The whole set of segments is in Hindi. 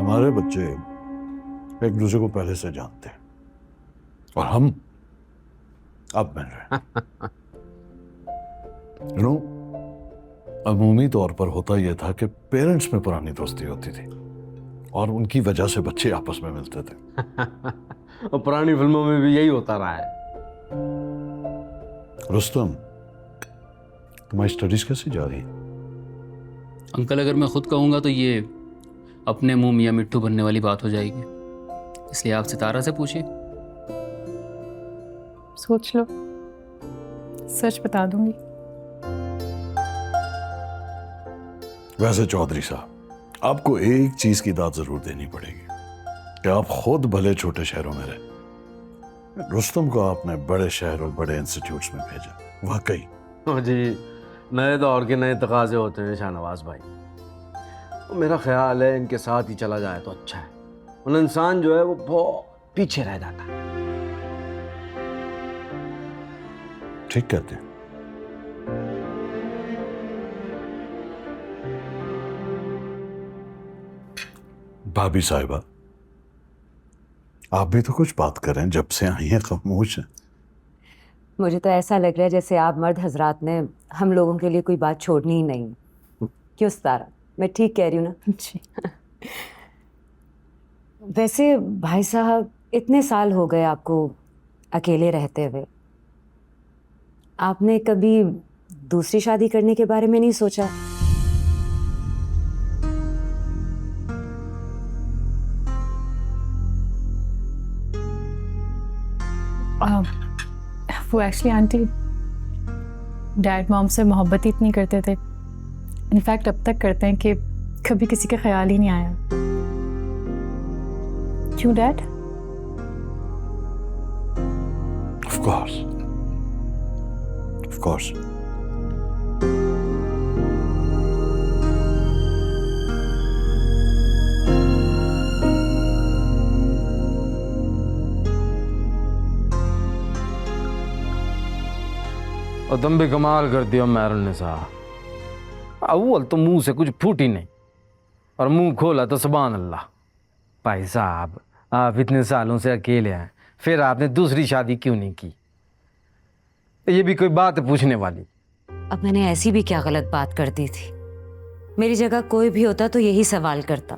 हमारे बच्चे एक दूसरे को पहले से जानते हैं और हम अब मिल रहे हैं। यू नो, अमूमी तौर पर होता यह था कि पेरेंट्स में पुरानी दोस्ती होती थी और उनकी वजह से बच्चे आपस में मिलते थे। और पुरानी फिल्मों में भी यही होता रहा है। रुस्तम, तुम्हारी स्टडीज कैसी जा रही है? अंकल, अगर मैं खुद कहूँगा तो ये अपने मुंह मियाँ मिट्टू बनने वाली बात हो जाएगी, इसलिए आप सितारा से पूछिए। सोच लो, सच बता दूंगी। वैसे चौधरी साहब, आपको एक चीज की दाद जरूर देनी पड़ेगी कि आप खुद भले छोटे शहरों में रहे, रुस्तम को आपने बड़े शहर और बड़े इंस्टीट्यूट्स में भेजा। वाकई जी, नए दौर के नए तकाजे होते हैं शाहनवाज भाई। तो मेरा ख्याल है इनके साथ ही चला जाए तो अच्छा है, वरना इंसान जो है वो बहुत पीछे रह जाता है। ठीक कहते हैं। भाभी साहिबा, आप भी तो कुछ बात करें, जब से आई हैं खामोश हैं। मुझे तो ऐसा लग रहा है जैसे आप मर्द हजरात ने हम लोगों के लिए कोई बात छोड़नी ही नहीं। क्यों सितारा, मैं ठीक कह रही हूँ ना? जी। वैसे भाई साहब, इतने साल हो गए आपको अकेले रहते हुए, आपने कभी दूसरी शादी करने के बारे में नहीं सोचा? वो एक्चुअली आंटी डैड मॉम से मोहब्बत ही इतनी करते थे, इनफैक्ट अब तक करते हैं कि कभी किसी का ख्याल ही नहीं आया। क्यों dad? Of course. Of course. और तुम भी कमाल कर दियो मेहरुन्निसा। अव्वल तो मुंह से कुछ फूटी नहीं और मुंह खोला तो सुभान अल्लाह। भाई साहब, आप इतने सालों से अकेले हैं, फिर आपने दूसरी शादी क्यों नहीं की? ये भी कोई बात है पूछने वाली? अब मैंने ऐसी भी क्या गलत बात कर दी थी? मेरी जगह कोई भी होता तो यही सवाल करता।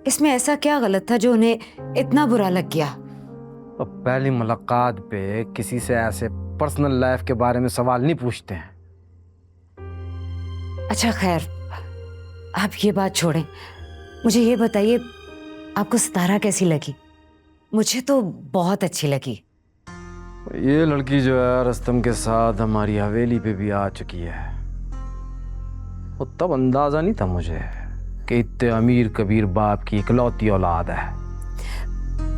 इसमें ऐसा क्या गलत था जो उन्हें इतना बुरा लग गया? और पहली मुलाकात पे किसी से ऐसे पर्सनल लाइफ के बारे में सवाल नहीं पूछते हैं। अच्छा खैर, आप ये बात छोड़ें, मुझे ये बताइए आपको सितारा कैसी लगी? मुझे तो बहुत अच्छी लगी। ये लड़की जो है रुस्तम के साथ हमारी हवेली पे भी आ चुकी है। वो तब अंदाजा नहीं था मुझे कि इतने अमीर कबीर बाप की इकलौती औलाद है।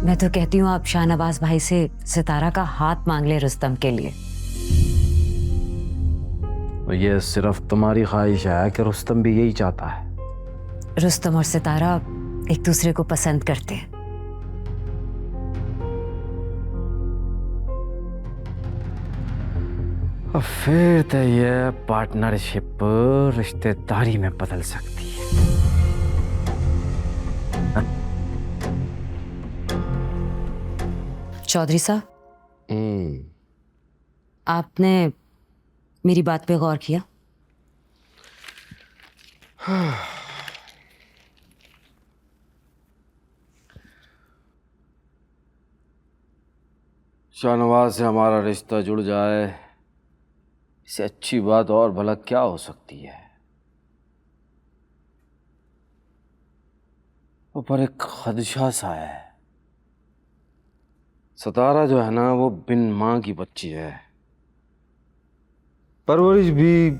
मैं तो कहती हूँ आप शाहनवाज भाई से सितारा का हाथ मांग ले रुस्तम के लिए। तो ये सिर्फ तुम्हारी ख्वाहिश है कि रुस्तम भी यही चाहता है? रुस्तम और सितारा एक दूसरे को पसंद करते हैं। और फिर तो ये पार्टनरशिप रिश्तेदारी में बदल सकती है। चौधरी साहब, आपने मेरी बात पे गौर किया? शाहनवाज से हमारा रिश्ता जुड़ जाए, इससे अच्छी बात और भला क्या हो सकती है? पर एक खदशा सा है। सितारा जो है ना, वो बिन माँ की बच्ची है। परवरिश भी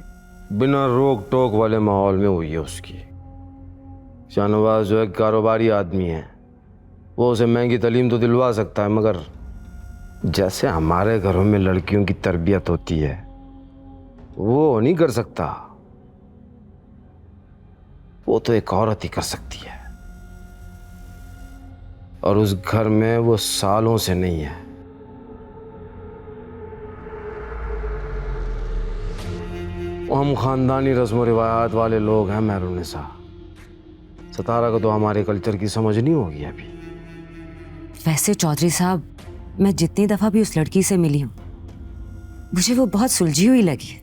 बिना रोक टोक वाले माहौल में हुई है उसकी। शाहनवाज जो है कारोबारी आदमी है, वो उसे महंगी तालीम तो दिलवा सकता है, मगर जैसे हमारे घरों में लड़कियों की तरबियत होती है वो नहीं कर सकता। वो तो एक औरत ही कर सकती है, और उस घर में वो सालों से नहीं है। हम खानदानी रस्म व रिवायात वाले लोग हैं मेहरुन्निसा। सतारा को तो हमारे कल्चर की समझ नहीं होगी अभी। वैसे चौधरी साहब, मैं जितनी दफा भी उस लड़की से मिली हूँ मुझे वो बहुत सुलझी हुई लगी है।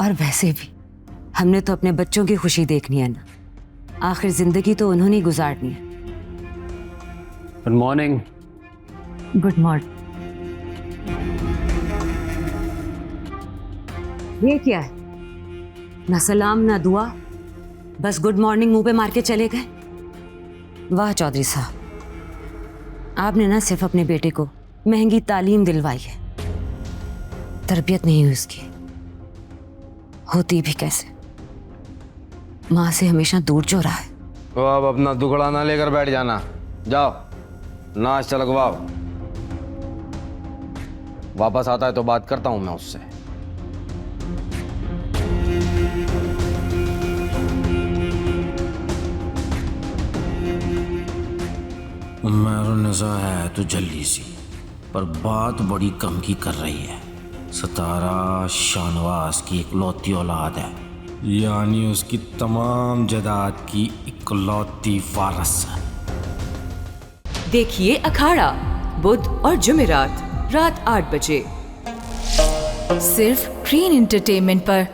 और वैसे भी हमने तो अपने बच्चों की खुशी देखनी है ना, आखिर जिंदगी तो उन्होंने ही गुजारनी है। Good morning. Good morning. ये क्या है? ना सलाम ना दुआ, बस गुड मॉर्निंग मुंह पे मार के चले गए। वाह चौधरी साहब, आपने ना सिर्फ अपने बेटे को महंगी तालीम दिलवाई है, तरबियत नहीं हुई उसकी। होती भी कैसे, माँ से हमेशा दूर जो रहा है। तो अब अपना दुखड़ा ना लेकर बैठ जाना, जाओ नाश्ता लगवाओ। वापस आता है तो बात करता हूं मैं उससे। उम्र है तो जल्दी सी, पर बात बड़ी कम की कर रही है। सतारा शाहनवाज की इकलौती औलाद है, यानी उसकी तमाम जायदाद की इकलौती वारिस है। देखिए अखाड़ा बुध और जुमेरात रात 8 बजे सिर्फ ग्रीन एंटरटेनमेंट पर।